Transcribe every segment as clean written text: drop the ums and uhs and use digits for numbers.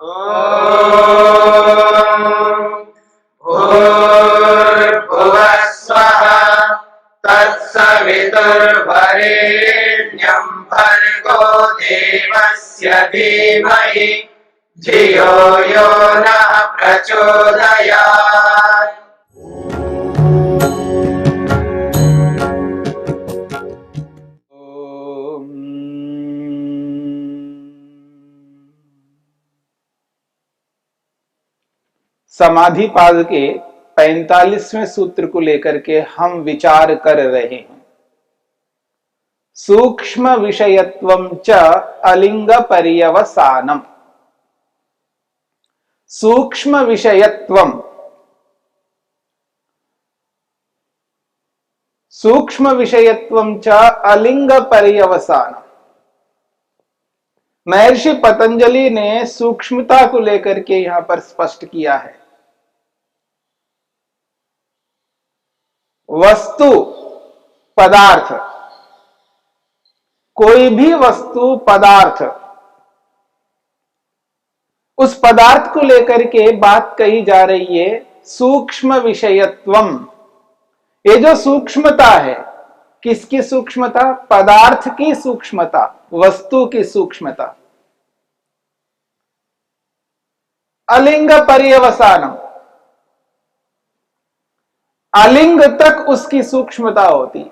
भूर्भुवः स्वः तत्सवितुर्वरेण्यं भर्गो देवस्य धीमहि धियो यो नः प्रचोदयात्। समाधिपाद के 45वें सूत्र को लेकर के हम विचार कर रहे हैं। सूक्ष्म विषयत्वं च अलिंग पर्यवसानम। सूक्ष्म विषयत्वम, सूक्ष्म विषयत्वं च अलिंग पर्यवसानम। महर्षि पतंजलि ने सूक्ष्मता को लेकर के यहां पर स्पष्ट किया है। वस्तु, पदार्थ, कोई भी वस्तु, पदार्थ, उस पदार्थ को लेकर के बात कही जा रही है सूक्ष्म विषयत्वम। ये जो सूक्ष्मता है, किसकी सूक्ष्मता? पदार्थ की सूक्ष्मता, वस्तु की सूक्ष्मता। अलिंग पर्यवसानम, अलिंग तक उसकी सूक्ष्मता होती है।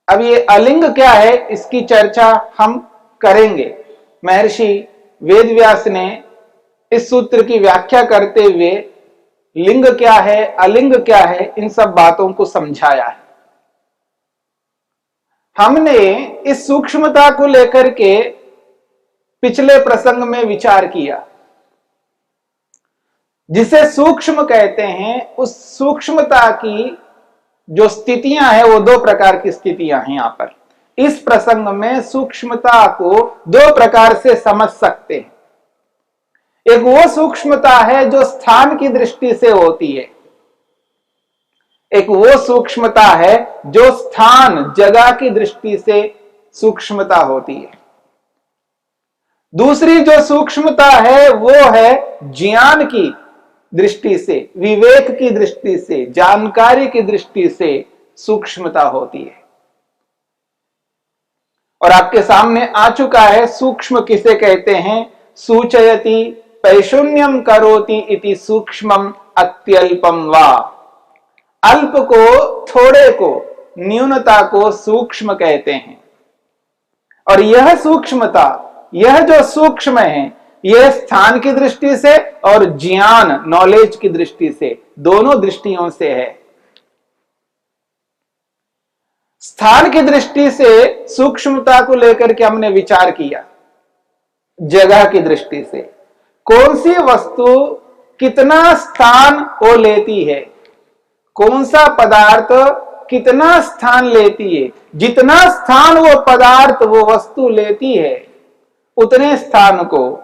अब ये अलिंग क्या है, इसकी चर्चा हम करेंगे। महर्षि वेदव्यास ने इस सूत्र की व्याख्या करते हुए लिंग क्या है, अलिंग क्या है, इन सब बातों को समझाया है। हमने इस सूक्ष्मता को लेकर के पिछले प्रसंग में विचार किया। जिसे सूक्ष्म कहते हैं, उस सूक्ष्मता की जो स्थितियां हैं वो दो प्रकार की स्थितियां हैं। यहां पर इस प्रसंग में सूक्ष्मता को दो प्रकार से समझ सकते हैं। एक वो सूक्ष्मता है जो स्थान की दृष्टि से होती है, एक वो सूक्ष्मता है जो स्थान, जगह की दृष्टि से सूक्ष्मता होती है। दूसरी जो सूक्ष्मता है वो है ज्ञान की दृष्टि से, विवेक की दृष्टि से, जानकारी की दृष्टि से सूक्ष्मता होती है। और आपके सामने आ चुका है सूक्ष्म किसे कहते हैं। सूचयति पैशून्यम करोति इति सूक्ष्मम अत्यल्पम वा। अल्प को, थोड़े को, न्यूनता को सूक्ष्म कहते हैं। और यह सूक्ष्मता, यह जो सूक्ष्म है, यह स्थान की दृष्टि से और ज्ञान, नॉलेज की दृष्टि से, दोनों दृष्टियों से है। स्थान की दृष्टि से सूक्ष्मता को लेकर के हमने विचार किया। जगह की दृष्टि से कौन सी वस्तु कितना स्थान वो लेती है, कौन सा पदार्थ कितना स्थान लेती है। जितना स्थान वो पदार्थ, वो वस्तु लेती है, उतने स्थान को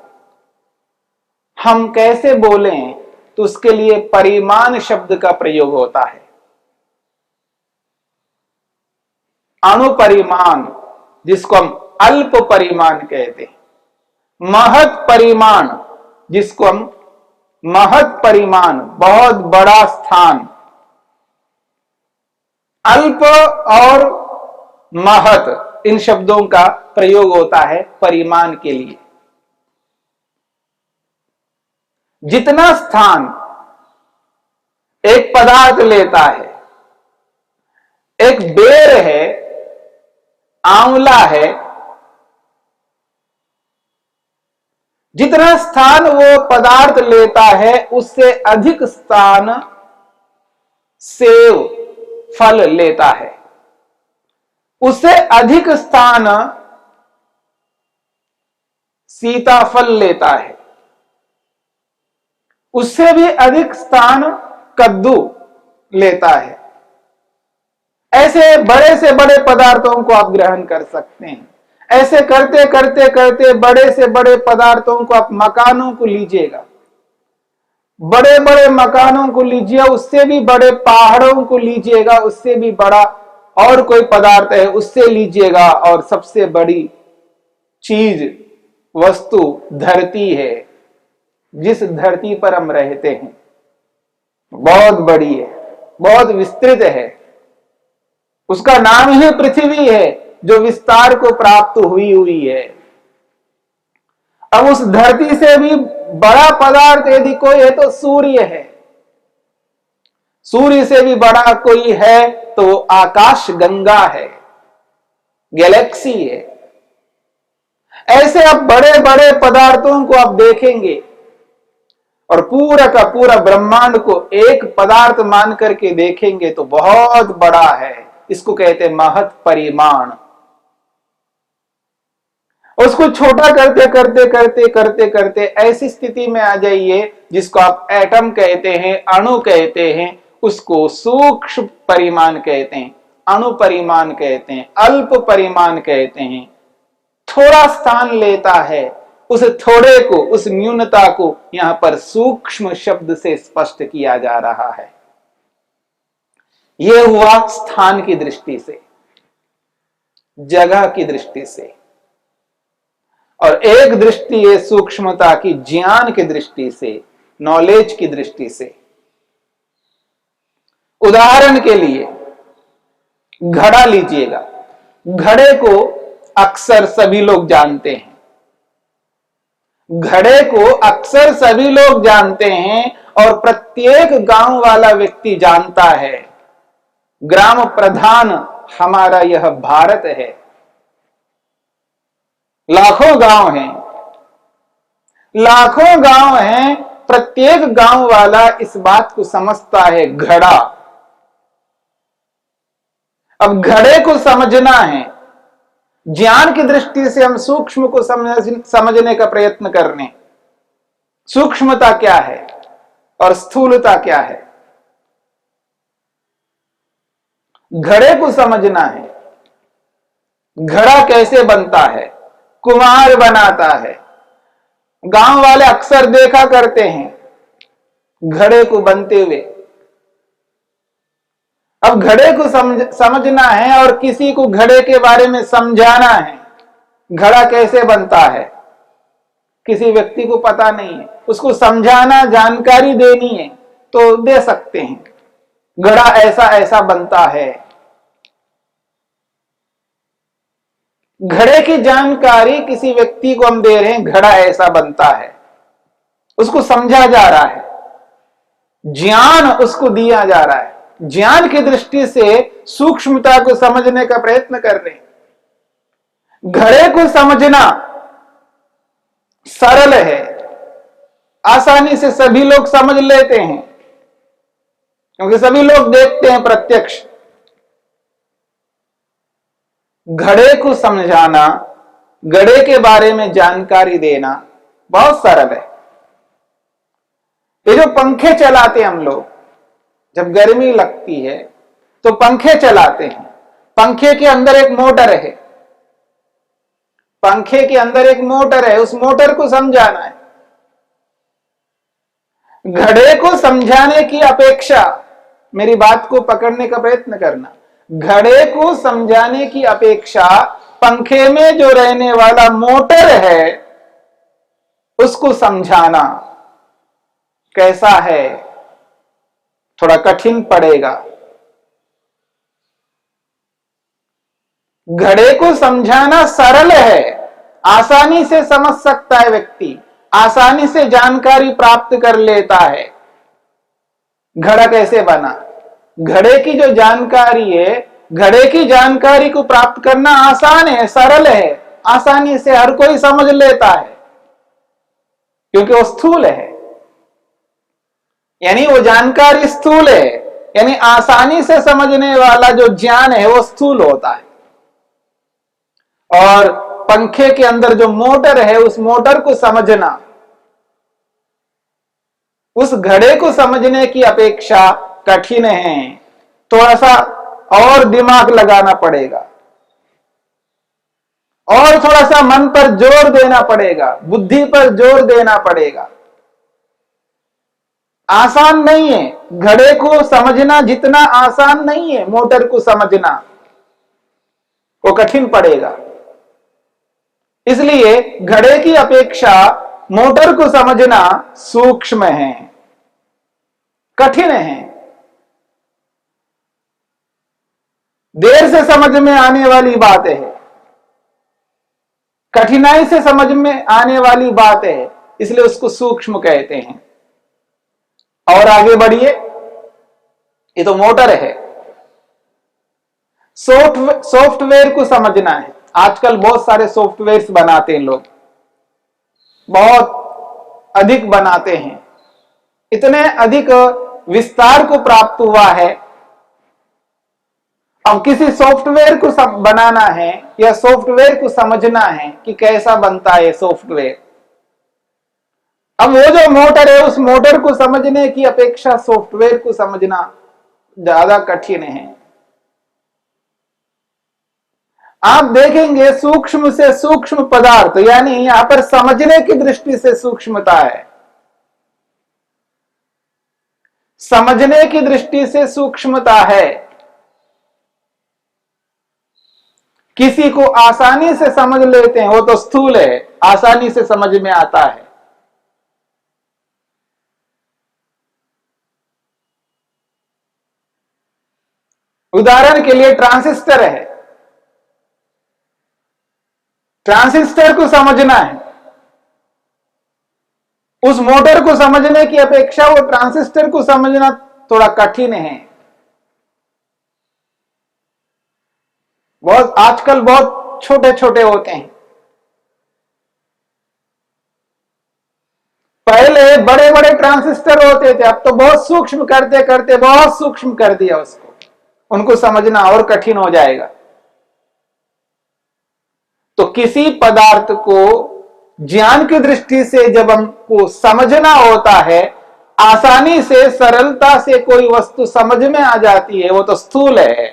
हम कैसे बोलें, तो उसके लिए परिमाण शब्द का प्रयोग होता है। अणुपरिमाण, जिसको हम अल्प परिमाण कहते हैं, महत परिमाण, जिसको हम महत परिमाण, बहुत बड़ा स्थान। अल्प और महत, इन शब्दों का प्रयोग होता है परिमाण के लिए। जितना स्थान एक पदार्थ लेता है, एक बेर है, आंवला है, जितना स्थान वो पदार्थ लेता है, उससे अधिक स्थान सेव, फल लेता है। उससे अधिक स्थान सीताफल लेता है। उससे भी अधिक स्थान कद्दू लेता है। ऐसे बड़े से बड़े पदार्थों को आप ग्रहण कर सकते हैं। ऐसे करते करते करते बड़े से बड़े पदार्थों को आप मकानों को लीजिएगा, बड़े बड़े मकानों को लीजिए, उससे भी बड़े पहाड़ों को लीजिएगा, उससे भी बड़ा और कोई पदार्थ है उससे लीजिएगा, और सबसे बड़ी चीज, वस्तु धरती है। जिस धरती पर हम रहते हैं बहुत बड़ी है, बहुत विस्तृत है। उसका नाम ही पृथ्वी है जो विस्तार को प्राप्त हुई है। अब उस धरती से भी बड़ा पदार्थ यदि कोई है तो सूर्य है। सूर्य से भी बड़ा कोई है तो आकाश गंगा है, गैलेक्सी है। ऐसे आप बड़े बड़े पदार्थों को आप देखेंगे और पूरा का पूरा ब्रह्मांड को एक पदार्थ मान करके देखेंगे तो बहुत बड़ा है। इसको कहते हैं महत् परिमाण। उसको छोटा करते करते करते करते करते ऐसी स्थिति में आ जाइए जिसको आप एटम कहते हैं, अणु कहते हैं, उसको सूक्ष्म परिमाण कहते हैं, अणु परिमाण कहते हैं, अल्प परिमाण कहते हैं। थोड़ा स्थान लेता है, उस थोड़े को, उस न्यूनता को यहां पर सूक्ष्म शब्द से स्पष्ट किया जा रहा है। यह हुआ स्थान की दृष्टि से, जगह की दृष्टि से। और एक दृष्टि है सूक्ष्मता की ज्ञान की दृष्टि से, नॉलेज की दृष्टि से। उदाहरण के लिए घड़ा लीजिएगा। घड़े को अक्सर सभी लोग जानते हैं, घड़े को अक्सर सभी लोग जानते हैं और प्रत्येक गांव वाला व्यक्ति जानता है। ग्राम प्रधान हमारा यह भारत है, लाखों गांव हैं, लाखों गांव हैं। प्रत्येक गांव वाला इस बात को समझता है घड़ा। अब घड़े को समझना है, ज्ञान की दृष्टि से हम सूक्ष्म को समझने का प्रयत्न करने। सूक्ष्मता क्या है और स्थूलता क्या है, घड़े को समझना है। घड़ा कैसे बनता है, कुम्हार बनाता है। गांव वाले अक्सर देखा करते हैं घड़े को बनते हुए। अब घड़े को समझना है और किसी को घड़े के बारे में समझाना है। घड़ा कैसे बनता है किसी व्यक्ति को पता नहीं है, उसको समझाना, जानकारी देनी है तो दे सकते हैं। घड़ा ऐसा ऐसा बनता है। घड़े की जानकारी किसी व्यक्ति को हम दे रहे हैं, घड़ा ऐसा बनता है, उसको समझा जा रहा है, ज्ञान उसको दिया जा रहा है। ज्ञान की दृष्टि से सूक्ष्मता को समझने का प्रयत्न कर रहे हैं। घड़े को समझना सरल है, आसानी से सभी लोग समझ लेते हैं क्योंकि सभी लोग देखते हैं प्रत्यक्ष। घड़े को समझाना, घड़े के बारे में जानकारी देना बहुत सरल है। ये जो पंखे चलाते हैं हम लोग, जब गर्मी लगती है तो पंखे चलाते हैं। पंखे के अंदर एक मोटर है, पंखे के अंदर एक मोटर है, उस मोटर को समझाना है। घड़े को समझाने की अपेक्षा, मेरी बात को पकड़ने का प्रयत्न करना, घड़े को समझाने की अपेक्षा पंखे में जो रहने वाला मोटर है उसको समझाना कैसा है, थोड़ा कठिन पड़ेगा। घड़े को समझाना सरल है, आसानी से समझ सकता है व्यक्ति, आसानी से जानकारी प्राप्त कर लेता है। घड़ा कैसे बना, घड़े की जो जानकारी है, घड़े की जानकारी को प्राप्त करना आसान है, सरल है, आसानी से हर कोई समझ लेता है क्योंकि वो स्थूल है। यानी वो जानकारी स्थूल है, यानी आसानी से समझने वाला जो ज्ञान है वो स्थूल होता है। और पंखे के अंदर जो मोटर है, उस मोटर को समझना, उस घड़े को समझने की अपेक्षा कठिन है। थोड़ा सा और दिमाग लगाना पड़ेगा और थोड़ा सा मन पर जोर देना पड़ेगा, बुद्धि पर जोर देना पड़ेगा। आसान नहीं है घड़े को समझना, जितना आसान नहीं है मोटर को समझना, वो कठिन पड़ेगा। इसलिए घड़े की अपेक्षा मोटर को समझना सूक्ष्म है, कठिन है, देर से समझ में आने वाली बात है, कठिनाई से समझ में आने वाली बात है, इसलिए उसको सूक्ष्म कहते हैं। और आगे बढ़िए, ये तो मोटर है। सॉफ्टवेयर को समझना है। आजकल बहुत सारे सॉफ्टवेयर्स बनाते हैं लोग, बहुत अधिक बनाते हैं, इतने अधिक विस्तार को प्राप्त हुआ है। अब किसी सॉफ्टवेयर को बनाना है या सॉफ्टवेयर को समझना है कि कैसा बनता है सॉफ्टवेयर। अब वो जो मोटर है, उस मोटर को समझने की अपेक्षा सॉफ्टवेयर को समझना ज्यादा कठिन है। आप देखेंगे सूक्ष्म से सूक्ष्म पदार्थ, यानी यहां पर समझने की दृष्टि से सूक्ष्मता है, समझने की दृष्टि से सूक्ष्मता है। किसी को आसानी से समझ लेते हैं, वो तो स्थूल है, आसानी से समझ में आता है। उदाहरण के लिए ट्रांजिस्टर है, ट्रांजिस्टर को समझना है, उस मोटर को समझने की अपेक्षा वो ट्रांजिस्टर को समझना थोड़ा कठिन है। बहुत आजकल बहुत छोटे छोटे होते हैं, पहले बड़े बड़े ट्रांजिस्टर होते थे, अब तो बहुत सूक्ष्म करते करते बहुत सूक्ष्म कर दिया उसको, उनको समझना और कठिन हो जाएगा। तो किसी पदार्थ को ज्ञान की दृष्टि से जब हमको समझना होता है, आसानी से सरलता से कोई वस्तु समझ में आ जाती है, वो तो स्थूल है,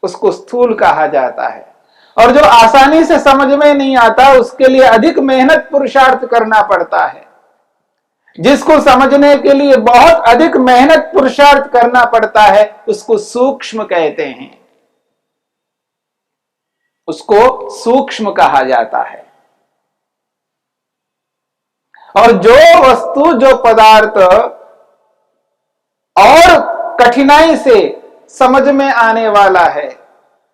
उसको स्थूल कहा जाता है। और जो आसानी से समझ में नहीं आता, उसके लिए अधिक मेहनत पुरुषार्थ करना पड़ता है। जिसको समझने के लिए बहुत अधिक मेहनत पुरुषार्थ करना पड़ता है, उसको सूक्ष्म कहते हैं, उसको सूक्ष्म कहा जाता है। और जो वस्तु, जो पदार्थ और कठिनाई से समझ में आने वाला है,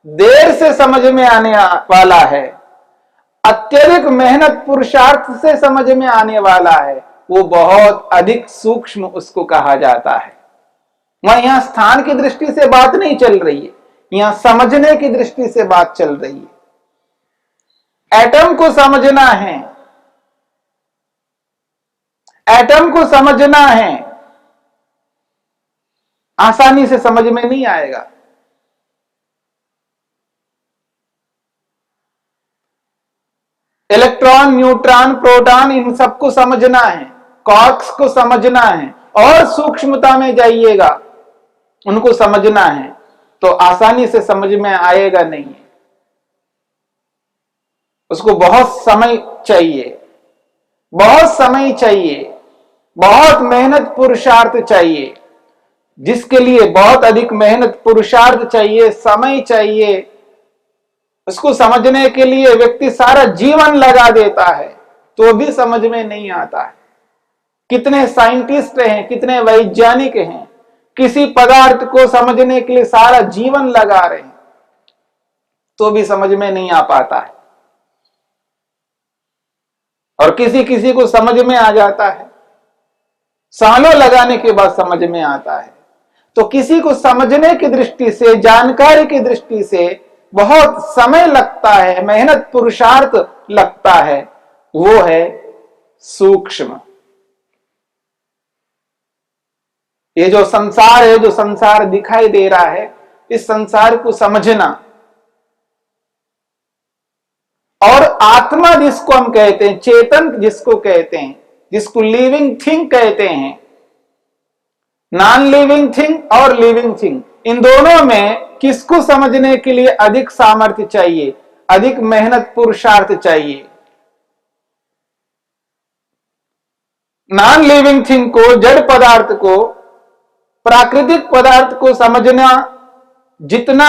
देर से समझ में आने वाला है, अत्यधिक मेहनत पुरुषार्थ से समझ में आने वाला है, वो बहुत अधिक सूक्ष्म उसको कहा जाता है। वहां यहां स्थान की दृष्टि से बात नहीं चल रही है, यहां समझने की दृष्टि से बात चल रही है। एटम को समझना है, एटम को समझना है, आसानी से समझ में नहीं आएगा। इलेक्ट्रॉन, न्यूट्रॉन, प्रोटॉन, इन सबको समझना है, क्वार्क्स को समझना है, और सूक्ष्मता में जाइएगा, उनको समझना है, तो आसानी से समझ में आएगा नहीं, उसको बहुत समय चाहिए, बहुत समय चाहिए, बहुत मेहनत पुरुषार्थ चाहिए। जिसके लिए बहुत अधिक मेहनत पुरुषार्थ चाहिए, समय चाहिए, उसको समझने के लिए व्यक्ति सारा जीवन लगा देता है, तो भी समझ में नहीं आता है। कितने साइंटिस्ट हैं, कितने वैज्ञानिक हैं, किसी पदार्थ को समझने के लिए सारा जीवन लगा रहे हैं, तो भी समझ में नहीं आ पाता है। और किसी किसी को समझ में आ जाता है, सालों लगाने के बाद समझ में आता है। तो किसी को समझने की दृष्टि से, जानकारी की दृष्टि से बहुत समय लगता है, मेहनत पुरुषार्थ लगता है, वो है सूक्ष्म। ये जो संसार है, जो संसार दिखाई दे रहा है, इस संसार को समझना, और आत्मा जिसको हम कहते हैं, चेतन जिसको कहते हैं, जिसको लिविंग थिंग कहते हैं, नॉन लिविंग थिंग और लिविंग थिंग, इन दोनों में किसको समझने के लिए अधिक सामर्थ्य चाहिए, अधिक मेहनत पुरुषार्थ चाहिए? नॉन लिविंग थिंग को, जड़ पदार्थ को, प्राकृतिक पदार्थ को समझना जितना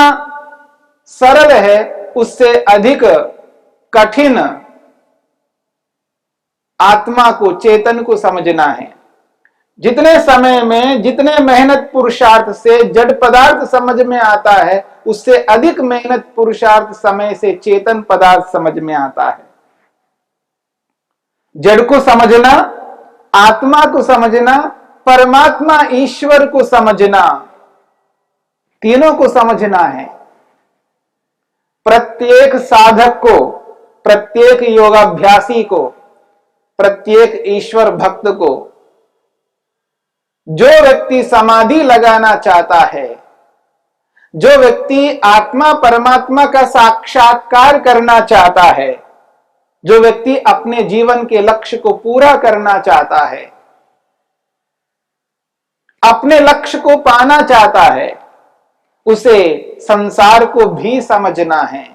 सरल है, उससे अधिक कठिन आत्मा को, चेतन को समझना है। जितने समय में, जितने मेहनत पुरुषार्थ से जड़ पदार्थ समझ में आता है, उससे अधिक मेहनत पुरुषार्थ समय से चेतन पदार्थ समझ में आता है। जड़ को समझना, आत्मा को समझना, परमात्मा ईश्वर को समझना, तीनों को समझना है। प्रत्येक साधक को, प्रत्येक योगाभ्यासी को, प्रत्येक ईश्वर भक्त को, जो व्यक्ति समाधि लगाना चाहता है, जो व्यक्ति आत्मा परमात्मा का साक्षात्कार करना चाहता है, जो व्यक्ति अपने जीवन के लक्ष्य को पूरा करना चाहता है, अपने लक्ष्य को पाना चाहता है, उसे संसार को भी समझना है।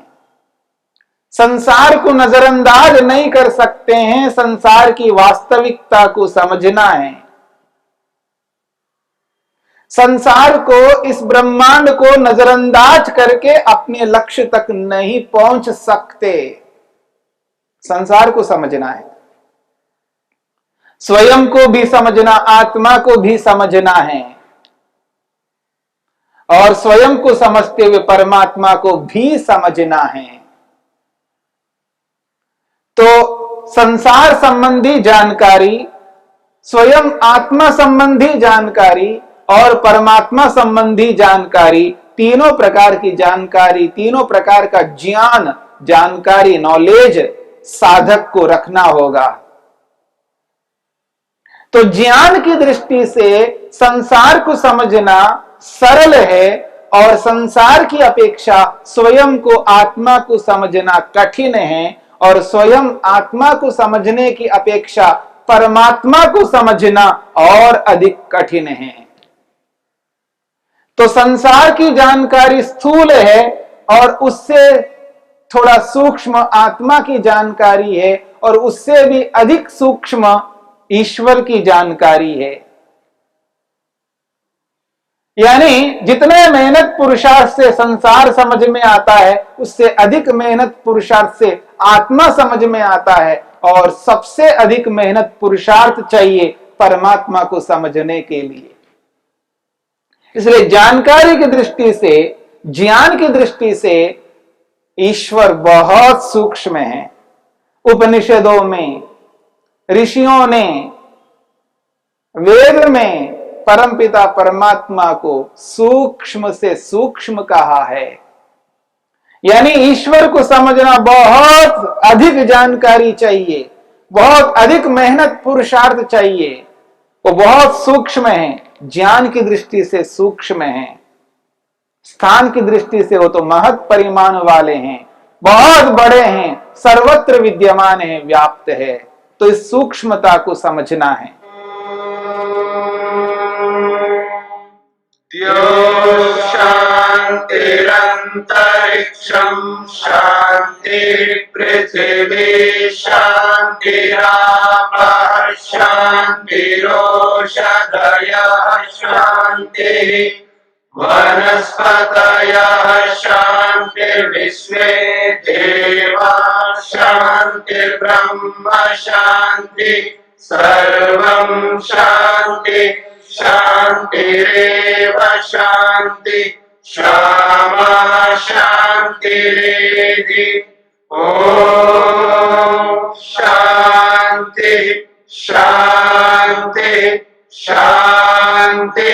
संसार को नजरअंदाज नहीं कर सकते हैं, संसार की वास्तविकता को समझना है। संसार को, इस ब्रह्मांड को नजरअंदाज करके अपने लक्ष्य तक नहीं पहुंच सकते। संसार को समझना है, स्वयं को भी समझना, आत्मा को भी समझना है, और स्वयं को समझते हुए परमात्मा को भी समझना है। तो संसार संबंधी जानकारी, स्वयं आत्मा संबंधी जानकारी और परमात्मा संबंधी जानकारी, तीनों प्रकार की जानकारी, तीनों प्रकार का ज्ञान, जानकारी, नॉलेज साधक को रखना होगा। तो ज्ञान की दृष्टि से संसार को समझना सरल है, और संसार की अपेक्षा स्वयं को, आत्मा को समझना कठिन है, और स्वयं आत्मा को समझने की अपेक्षा परमात्मा को समझना और अधिक कठिन है। तो संसार की जानकारी स्थूल है, और उससे थोड़ा सूक्ष्म आत्मा की जानकारी है, और उससे भी अधिक सूक्ष्म ईश्वर की जानकारी है। यानी जितने मेहनत पुरुषार्थ से संसार समझ में आता है, उससे अधिक मेहनत पुरुषार्थ से आत्मा समझ में आता है, और सबसे अधिक मेहनत पुरुषार्थ चाहिए परमात्मा को समझने के लिए। इसलिए जानकारी की दृष्टि से, ज्ञान की दृष्टि से ईश्वर बहुत सूक्ष्म है। उपनिषदों में, ऋषियों ने, वेद में परमपिता परमात्मा को सूक्ष्म से सूक्ष्म कहा है। यानी ईश्वर को समझना बहुत अधिक जानकारी चाहिए, बहुत अधिक मेहनत पुरुषार्थ चाहिए। वो बहुत सूक्ष्म है, ज्ञान की दृष्टि से सूक्ष्म है, स्थान की दृष्टि से वो तो महत् परिमाण वाले हैं, बहुत बड़े हैं, सर्वत्र विद्यमान है, व्याप्त है। तो इस सूक्ष्मता को समझना है। शांतिरंतरिक्षं शांति पृथिवी शांतिरापः शांतिरोषधयः शांति वनस्पतयः शांतिर्विश्वे देवाः शांतिर्ब्रह्म शांति सर्वं शांति शांतिरेव शांति क्षमा शांतिरेधि। ओम शांति शांति शांति।